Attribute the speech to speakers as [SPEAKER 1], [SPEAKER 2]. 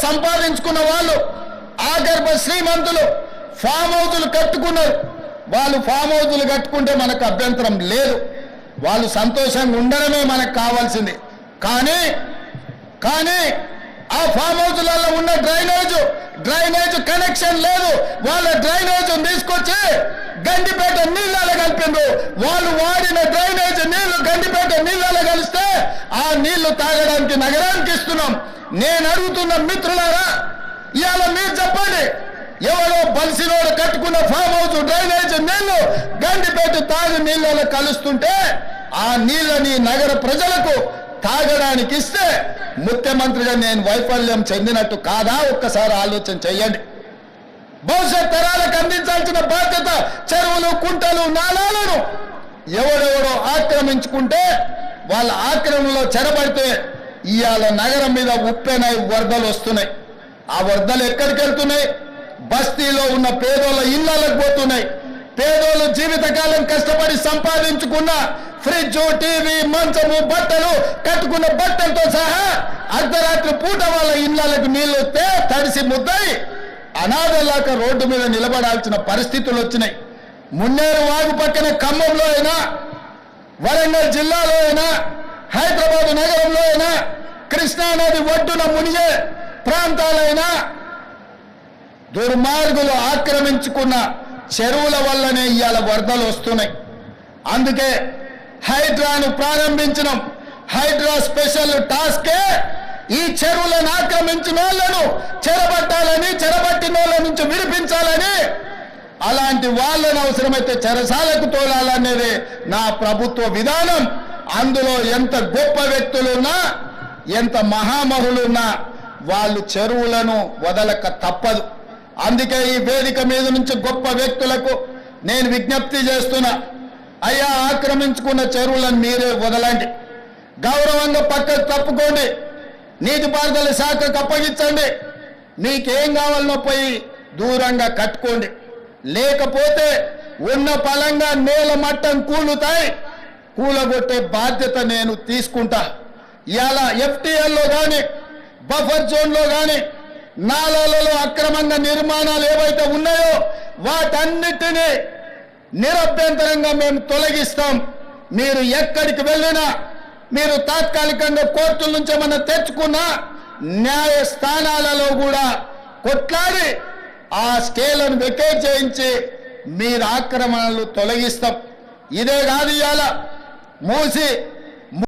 [SPEAKER 1] సంపాదించుకున్న వాళ్ళు ఆగర్భ శ్రీమంతులు ఫామ్ హౌజులు కట్టుకున్నారు. వాళ్ళు ఫామ్ హౌజులు కట్టుకుంటే మనకు అభ్యంతరం లేదు, వాళ్ళు సంతోషంగా ఉండడమే మనకు కావాల్సింది. కానీ ఆ ఫామ్ హౌజులలో ఉన్న డ్రైనేజ్ కనెక్షన్ లేదు. వాళ్ళ డ్రైనేజ్ తీసుకొచ్చి గండిపేట నీళ్ళలో కలిపిండ్రు. వాళ్ళు వాడిన డ్రైనేజ్ నీళ్లు గండిపేట నీళ్ళలో కలిస్తే ఆ నీళ్లు తాగడానికి నగరానికి ఇస్తున్నాం. నేను అడుగుతున్న మిత్రులారా, ఇవాళ మీరు చెప్పండి, ఎవరో బలిసినోడు కట్టుకున్న ఫామ్ హౌస్ డ్రైనేజ్ నీళ్లు గండిపేట తాగి నీళ్ళలో కలుస్తుంటే ఆ నీళ్ళని నగర ప్రజలకు తాగడానికి ఇస్తే ముఖ్యమంత్రిగా నేను వైఫల్యం చెందినట్టు కాదా? ఒక్కసారి ఆలోచన చెయ్యండి. భవిష్యత్ తరాలకు అందించాల్సిన బాధ్యత చెరువులు, కుంటలు, నాలాలను ఎవడెవడో ఆక్రమించుకుంటే వాళ్ళ ఆక్రమణలో చెరబడితే ఇవాళ నగరం మీద ఉప్పెనై వరదలు వస్తున్నాయి. ఆ వరదలు ఎక్కడికి వెళ్తున్నాయి? బస్తీలో ఉన్న పేదోళ్ళ ఇళ్లకు పోతున్నాయి. పేదోళ్ళు జీవితకాలం కష్టపడి సంపాదించుకున్న ఫ్రిడ్జ్, టీవీ, మంచము, బట్టలు, కట్టుకున్న బట్టలతో సహా అర్ధరాత్రి పూట వాళ్ళ ఇళ్లకు నీళ్లు వస్తే తడిసి ముద్దయి అనాథలాక రోడ్డు మీద నిలబడాల్సిన పరిస్థితులు వచ్చినాయి. మున్నేరు వాగు పక్కన ఖమ్మంలో అయినా, వరంగల్ జిల్లాలో అయినా, హైదరాబాద్ నగరంలో అయినా, కృష్ణానది ఒడ్డున మునిగే ప్రాంతాలైనా దుర్మార్గులు ఆక్రమించుకున్న చెరువుల వల్లనే ఇవాళ వరదలు వస్తున్నాయి. అందుకే హైడ్రాను ప్రారంభించినాం. హైడ్రా స్పెషల్ టాస్కే ఈ చెరువులను ఆక్రమించిన వాళ్ళను చెరబట్టాలని, చెరబట్టిన వాళ్ళ నుంచి విడిపించాలని, అలాంటి వాళ్ళను అవసరమైతే చెరసాలకు తోలాలనేది నా ప్రభుత్వ విధానం. అందులో ఎంత గొప్ప వ్యక్తులున్నా, ఎంత మహామహులున్నా వాళ్ళు చెరువులను వదలక తప్పదు. అందుకే ఈ వేదిక మీద నుంచి గొప్ప వ్యక్తులకు నేను విజ్ఞప్తి చేస్తున్నా, అయ్యా ఆక్రమించుకున్న చెరువులను మీరే వదలండి, గౌరవంగా పక్కకు తప్పుకోండి, నీటిపారుదల శాఖకు అప్పగించండి, మీకేం కావాలనో పోయి దూరంగా కట్టుకోండి. లేకపోతే ఉన్న పలంగా నేల మట్టం కూలగొట్టే బాధ్యత నేను తీసుకుంటా. ఇవాళ ఎఫ్టీఎల్లో కానీ, బఫర్ జోన్లో కానీ, నాలాలలో అక్రమంగా నిర్మాణాలు ఏవైతే ఉన్నాయో వాటన్నిటినీ నిరభ్యంతరంగా మేము తొలగిస్తాం. మీరు ఎక్కడికి వెళ్ళినా, మీరు తాత్కాలికంగా కోర్టుల నుంచి ఏమన్నా తెచ్చుకున్నా న్యాయస్థానాలలో కూడా కొట్లాడి ఆ స్కేలను వెకేట్ చేయించి మీరు ఆక్రమణలు తొలగిస్తాం. ఇదే కాదు, ఇవాళ మూసి